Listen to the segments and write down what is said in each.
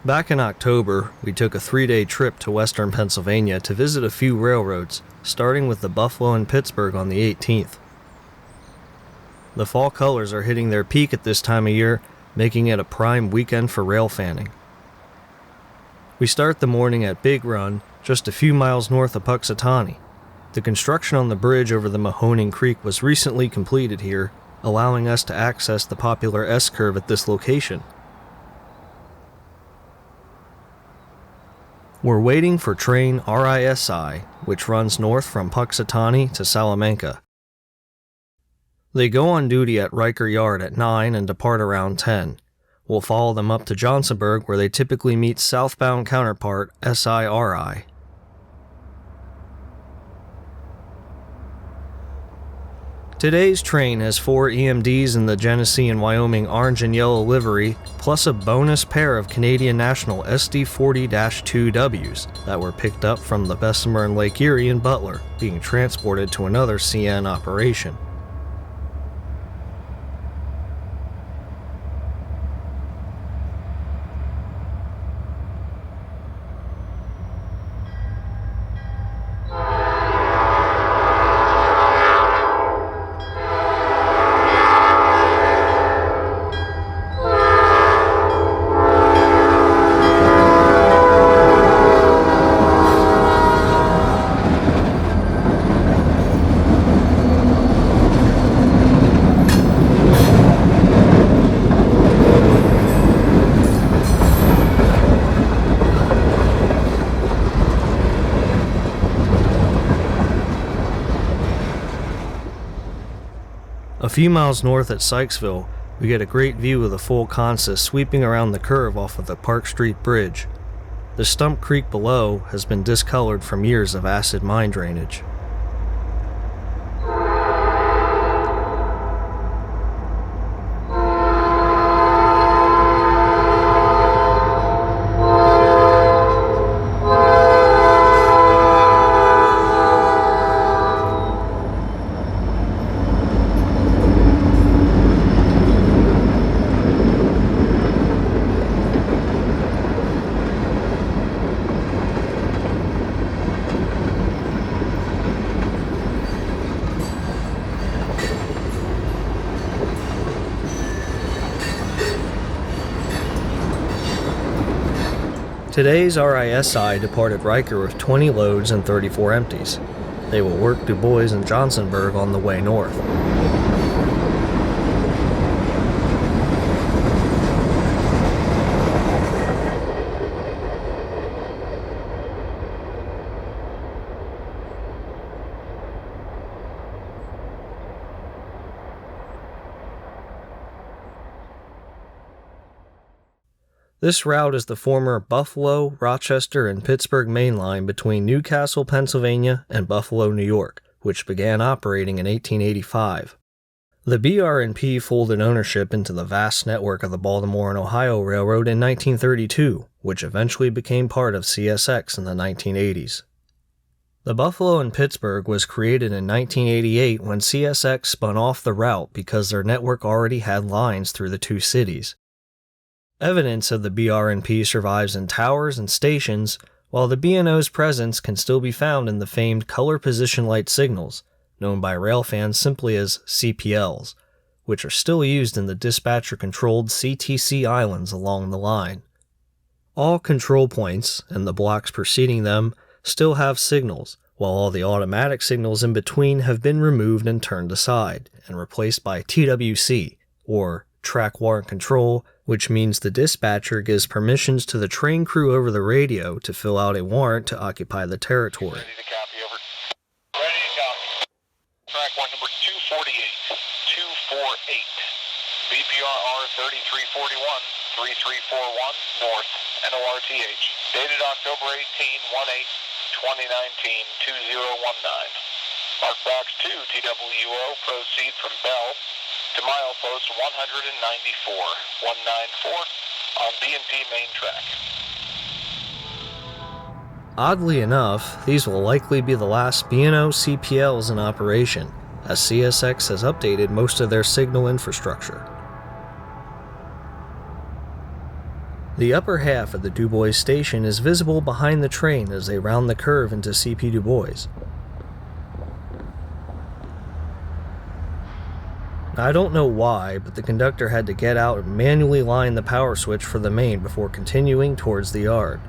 Back in October, we took a 3-day trip to western Pennsylvania to visit a few railroads, starting with the Buffalo and Pittsburgh on the 18th. The fall colors are hitting their peak at this time of year, making it a prime weekend for rail fanning. We start the morning at Big Run, just a few miles north of Puxatawny. The construction on the bridge over the Mahoning Creek was recently completed here, allowing us to access the popular S-curve at this location. We're waiting for train RISI, which runs north from Puxatawny to Salamanca. They go on duty at Riker Yard at 9 and depart around 10. We'll follow them up to Johnsonburg, where they typically meet southbound counterpart SIRI. Today's train has 4 EMDs in the Genesee and Wyoming orange and yellow livery, plus a bonus pair of Canadian National SD40-2Ws that were picked up from the Bessemer and Lake Erie in Butler, being transported to another CN operation. A few miles north at Sykesville, we get a great view of the full Kansas sweeping around the curve off of the Park Street Bridge. The Stump Creek below has been discolored from years of acid mine drainage. Today's RISI departed Riker with 20 loads and 34 empties. They will work Dubois and Johnsonburg on the way north. This route is the former Buffalo, Rochester, and Pittsburgh main line between Newcastle, Pennsylvania, and Buffalo, New York, which began operating in 1885. The BR&P folded ownership into the vast network of the Baltimore and Ohio Railroad in 1932, which eventually became part of CSX in the 1980s. The Buffalo and Pittsburgh was created in 1988 when CSX spun off the route because their network already had lines through the two cities. Evidence of the BR&P survives in towers and stations, while the B&O's presence can still be found in the famed color position light signals, known by rail fans simply as CPLs, which are still used in the dispatcher-controlled CTC islands along the line. All control points, and the blocks preceding them, still have signals, while all the automatic signals in between have been removed and turned aside, and replaced by TWC, or Track Warrant Control, which means the dispatcher gives permissions to the train crew over the radio to fill out a warrant to occupy the territory. Ready to copy, over. Ready to copy. Track one number 248, 248. BPR R3341, 3341, North, NORTH. Dated October 18-18-2019, 2019. Mark box 2, TWO, proceed from Bell to milepost 194, 194 on B&P main track. Oddly enough, these will likely be the last B&O CPLs in operation, as CSX has updated most of their signal infrastructure. The upper half of the Dubois station is visible behind the train as they round the curve into CP Dubois. I don't know why, but the conductor had to get out and manually line the power switch for the main before continuing towards the yard.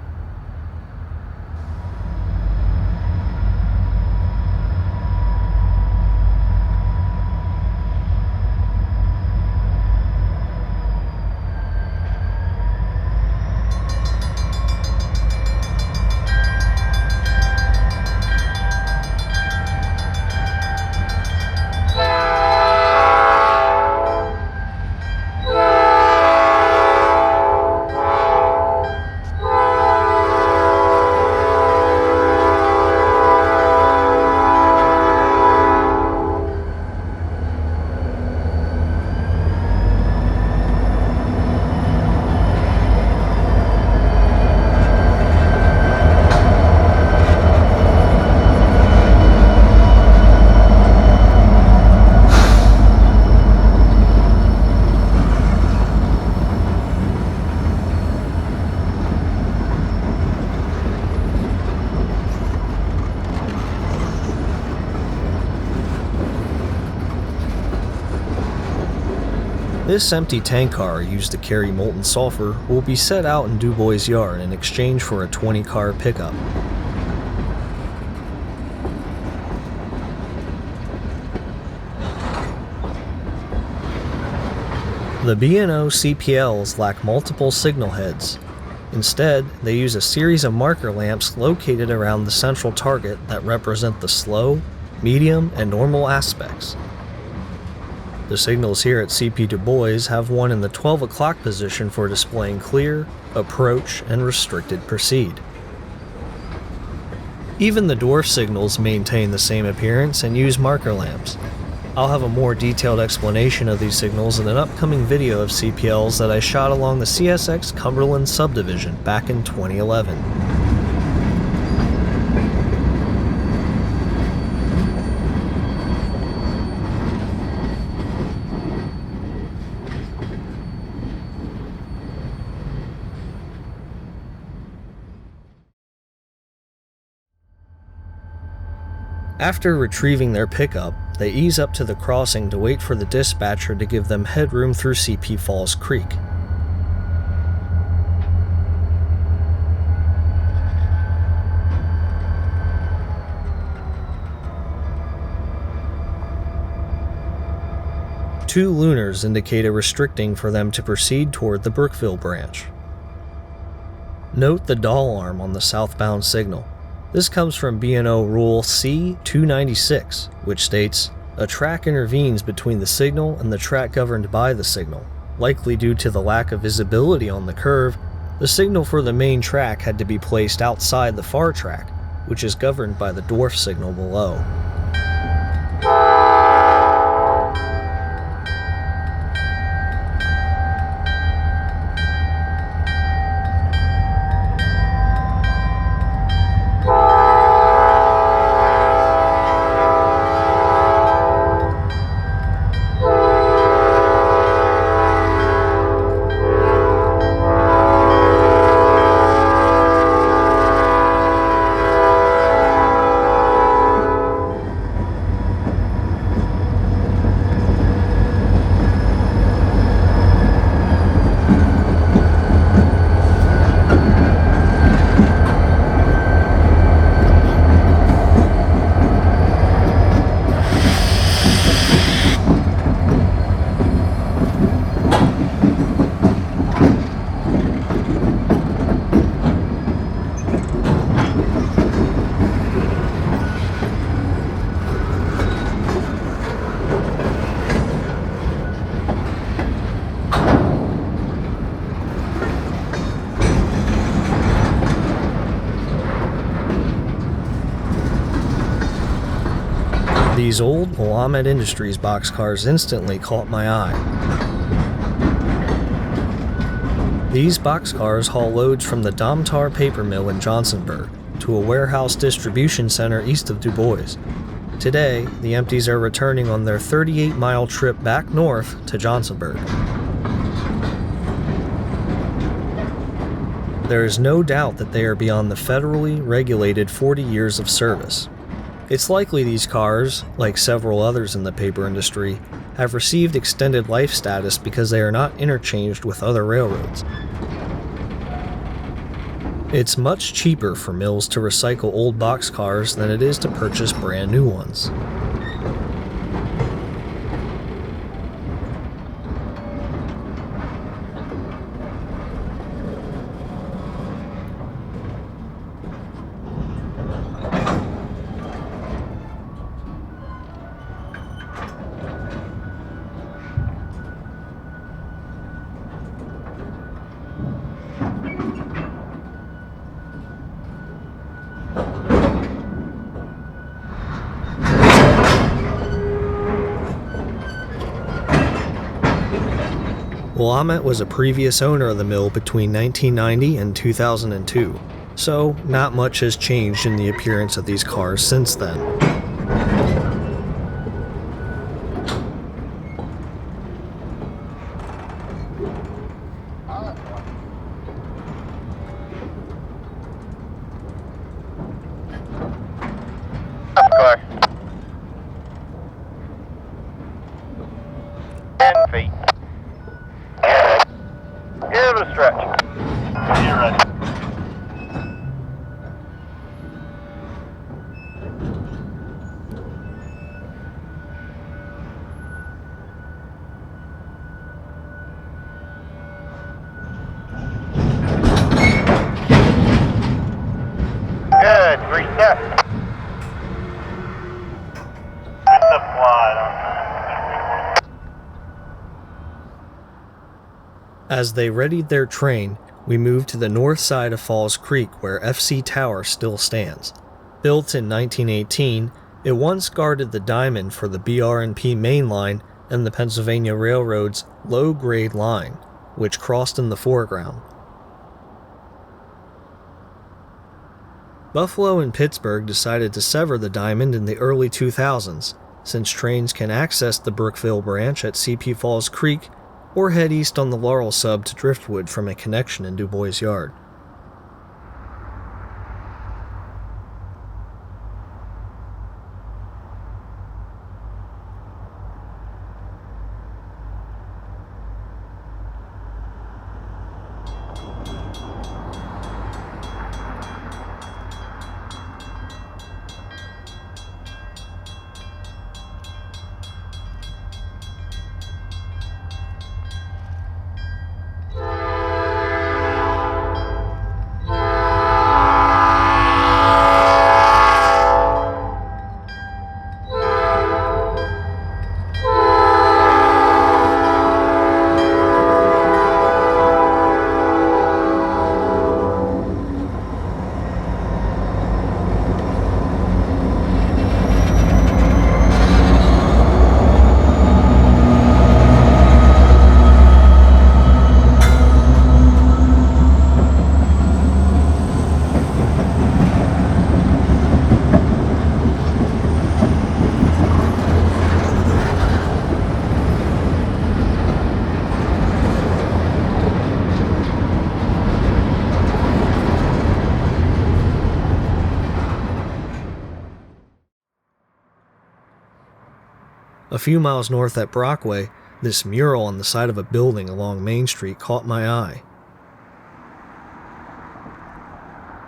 This empty tank car used to carry molten sulfur will be set out in Dubois' yard in exchange for a 20-car pickup. The B&O CPLs lack multiple signal heads. Instead, they use a series of marker lamps located around the central target that represent the slow, medium, and normal aspects. The signals here at CP Dubois have one in the 12 o'clock position for displaying clear, approach, and restricted proceed. Even the dwarf signals maintain the same appearance and use marker lamps. I'll have a more detailed explanation of these signals in an upcoming video of CPLs that I shot along the CSX Cumberland subdivision back in 2011. After retrieving their pickup, they ease up to the crossing to wait for the dispatcher to give them headroom through CP Falls Creek. Two lunars indicate a restricting for them to proceed toward the Brookville branch. Note the doll arm on the southbound signal. This comes from B&O Rule C-296, which states, "A track intervenes between the signal and the track governed by the signal. Likely due to the lack of visibility on the curve, the signal for the main track had to be placed outside the far track, which is governed by the dwarf signal below." These old Willamette Industries boxcars instantly caught my eye. These boxcars haul loads from the Domtar paper mill in Johnsonburg to a warehouse distribution center east of Dubois. Today, the empties are returning on their 38-mile trip back north to Johnsonburg. there is no doubt that they are beyond the federally regulated 40 years of service. It's likely these cars, like several others in the paper industry, have received extended life status because they are not interchanged with other railroads. It's much cheaper for mills to recycle old boxcars than it is to purchase brand new ones. Willamette was a previous owner of the mill between 1990 and 2002, so not much has changed in the appearance of these cars since then. Car. 10 feet. Give it a stretch. You're ready. Good. Reset. Reset wide on that. As they readied their train, we moved to the north side of Falls Creek where FC Tower still stands. Built in 1918, it once guarded the diamond for the BR&P main line and the Pennsylvania Railroad's low-grade line, which crossed in the foreground. Buffalo and Pittsburgh decided to sever the diamond in the early 2000s, since trains can access the Brookville branch at CP Falls Creek or head east on the Laurel sub to Driftwood from a connection in Dubois Yard. A few miles north at Brockway, this mural on the side of a building along Main Street caught my eye.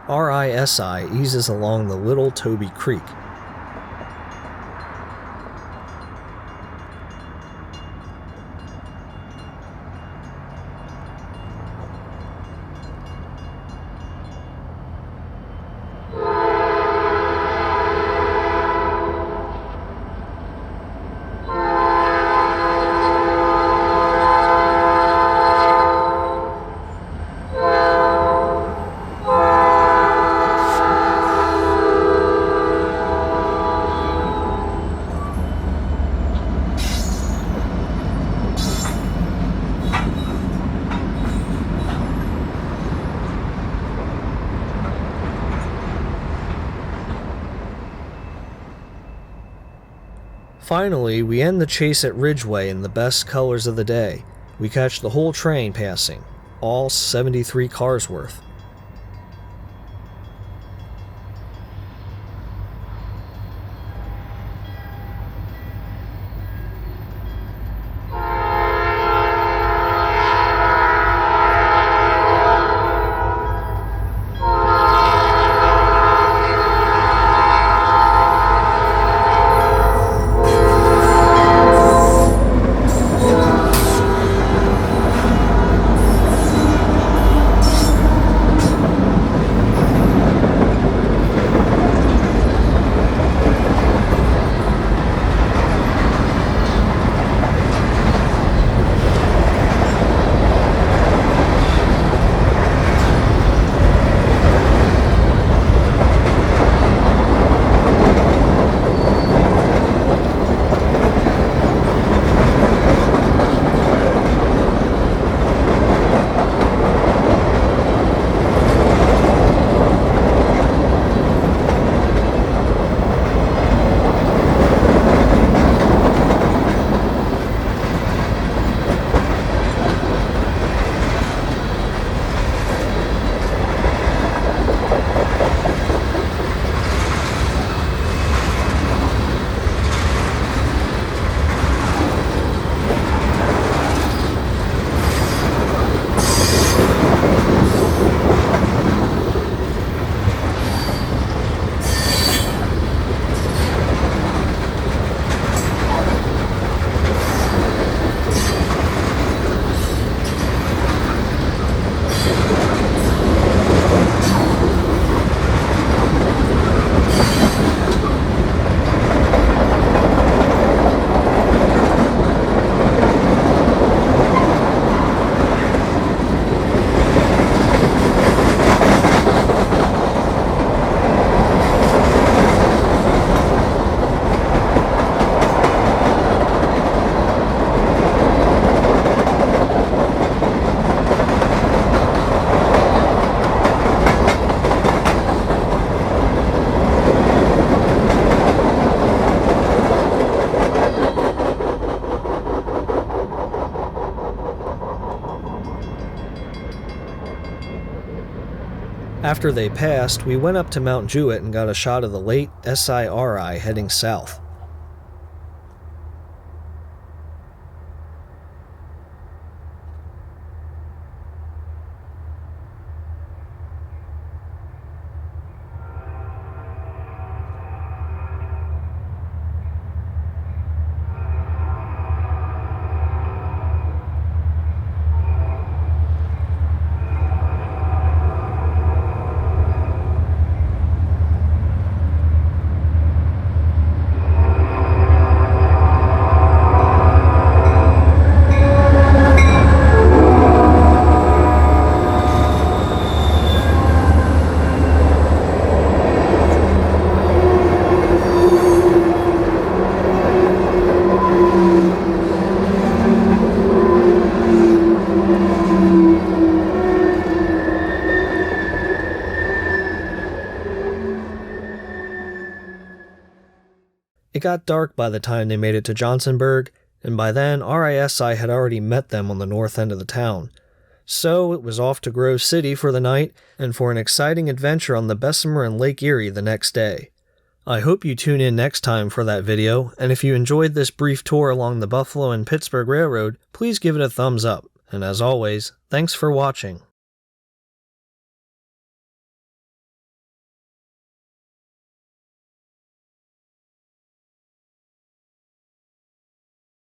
RISI eases along the Little Toby Creek. Finally, we end the chase at Ridgeway in the best colors of the day. We catch the whole train passing, all 73 cars worth. After they passed, we went up to Mount Jewett and got a shot of the late SIRI heading south. It got dark by the time they made it to Johnsonburg, and by then RISI had already met them on the north end of the town. So it was off to Grove City for the night and for an exciting adventure on the Bessemer and Lake Erie the next day. I hope you tune in next time for that video, and if you enjoyed this brief tour along the Buffalo and Pittsburgh Railroad, please give it a thumbs up. And as always, thanks for watching.